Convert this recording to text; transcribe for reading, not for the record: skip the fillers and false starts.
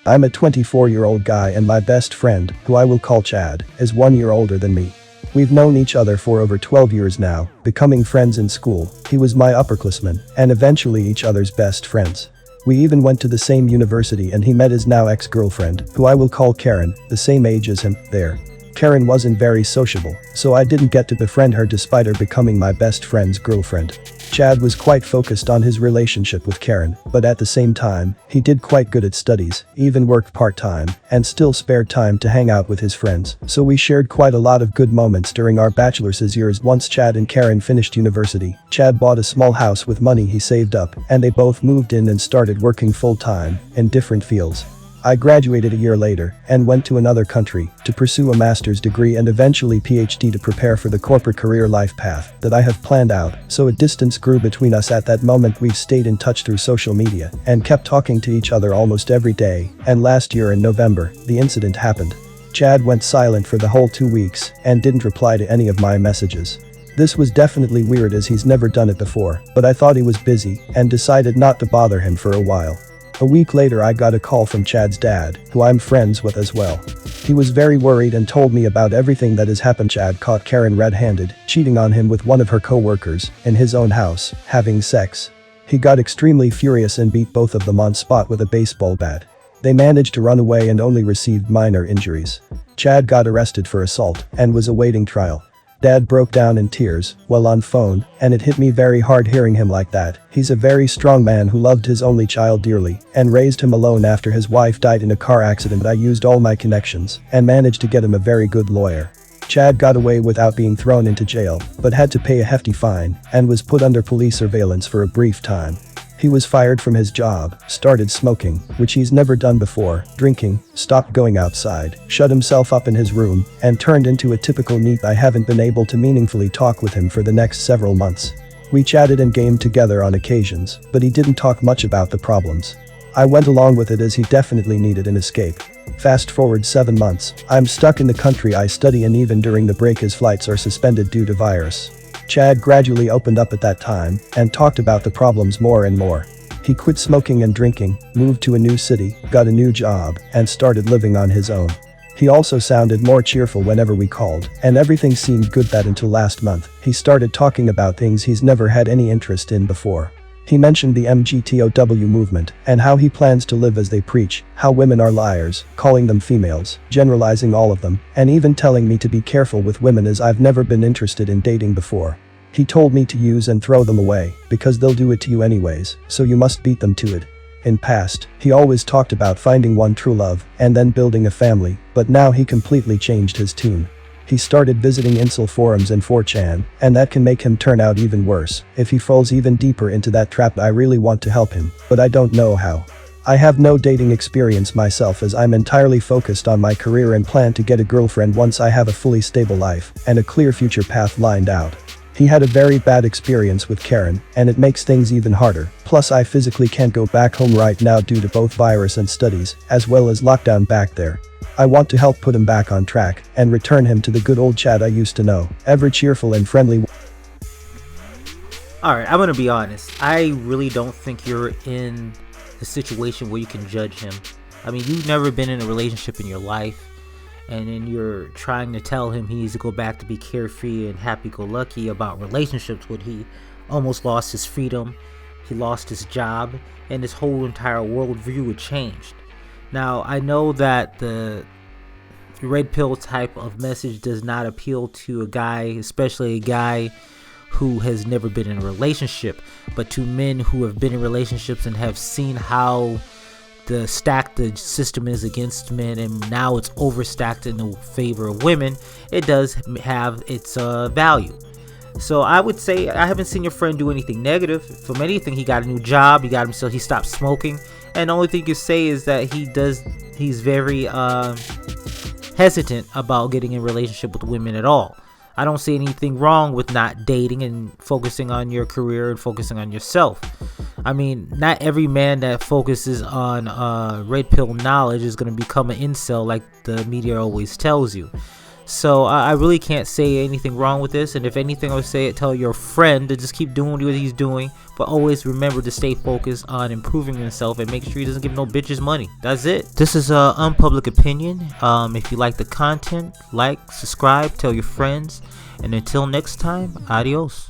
I'm a 24-year-old guy and my best friend, who I will call Chad, is 1 year older than me. We've known each other for over 12 years now, becoming friends in school. He was my upperclassman, and eventually each other's best friends. We even went to the same university and he met his now ex-girlfriend, who I will call Karen, the same age as him, there. Karen wasn't very sociable, so I didn't get to befriend her despite her becoming my best friend's girlfriend. Chad was quite focused on his relationship with Karen, but at the same time, he did quite good at studies, even worked part-time, and still spared time to hang out with his friends, so we shared quite a lot of good moments during our bachelor's years. Once Chad and Karen finished university, Chad bought a small house with money he saved up, and they both moved in and started working full-time, in different fields. I graduated a year later and went to another country to pursue a master's degree and eventually PhD to prepare for the corporate career life path that I have planned out, so a distance grew between us. At that moment we've stayed in touch through social media and kept talking to each other almost every day, and last year in November, the incident happened. Chad went silent for the whole 2 weeks and didn't reply to any of my messages. This was definitely weird as he's never done it before, but I thought he was busy and decided not to bother him for a while. A week later I got a call from Chad's dad, who I'm friends with as well. He was very worried and told me about everything that has happened. Chad caught Karen red-handed, cheating on him with one of her co-workers, in his own house, having sex. He got extremely furious and beat both of them on spot with a baseball bat. They managed to run away and only received minor injuries. Chad got arrested for assault and was awaiting trial. Dad broke down in tears while on phone, and it hit me very hard hearing him like that. He's a very strong man who loved his only child dearly and raised him alone after his wife died in a car accident. I used all my connections and managed to get him a very good lawyer. Chad got away without being thrown into jail, but had to pay a hefty fine and was put under police surveillance for a brief time. He was fired from his job, started smoking, which he's never done before, drinking, stopped going outside, shut himself up in his room, and turned into a typical NEET. I haven't been able to meaningfully talk with him for the next several months. We chatted and gamed together on occasions, but he didn't talk much about the problems. I went along with it as he definitely needed an escape. Fast forward 7 months, I'm stuck in the country I study, and even during the break his flights are suspended due to virus. Chad gradually opened up at that time and talked about the problems more and more. He quit smoking and drinking, moved to a new city, got a new job, and started living on his own. He also sounded more cheerful whenever we called, and everything seemed good that until last month, he started talking about things he's never had any interest in before. He mentioned the MGTOW movement and how he plans to live as they preach, how women are liars, calling them females, generalizing all of them, and even telling me to be careful with women as I've never been interested in dating before. He told me to use and throw them away because they'll do it to you anyways, so you must beat them to it. In past, he always talked about finding one true love and then building a family, but now he completely changed his tune. He started visiting incel forums and 4chan, and that can make him turn out even worse if he falls even deeper into that trap. I really want to help him, but I don't know how. I have no dating experience myself as I'm entirely focused on my career and plan to get a girlfriend once I have a fully stable life and a clear future path lined out. He had a very bad experience with Karen, and it makes things even harder. Plus I physically can't go back home right now due to both virus and studies, as well as lockdown back there. I want to help put him back on track and return him to the good old Chad I used to know, ever cheerful and friendly. Alright, I'm gonna be honest. I really don't think you're in a situation where you can judge him. I mean, you've never been in a relationship in your life, and then you're trying to tell him he needs to go back to be carefree and happy-go-lucky about relationships when he almost lost his freedom, he lost his job, and his whole entire worldview had changed. Now, I know that the red pill type of message does not appeal to a guy, especially a guy who has never been in a relationship, but to men who have been in relationships and have seen how stacked the system is against men, and now it's overstacked in the favor of women, it does have its value. So I would say I haven't seen your friend do anything negative. From anything, he got a new job, he stopped smoking, and the only thing you say is that he's very hesitant about getting in a relationship with women at all. I don't see anything wrong with not dating and focusing on your career and focusing on yourself. I mean, not every man that focuses on red pill knowledge is going to become an incel like the media always tells you. So I really can't say anything wrong with this. And if anything, I would say it, tell your friend to just keep doing what he's doing, but always remember to stay focused on improving himself and make sure he doesn't give no bitches money. That's it. This is a unpublic opinion. If you like the content, like, subscribe, tell your friends, and until next time, adios.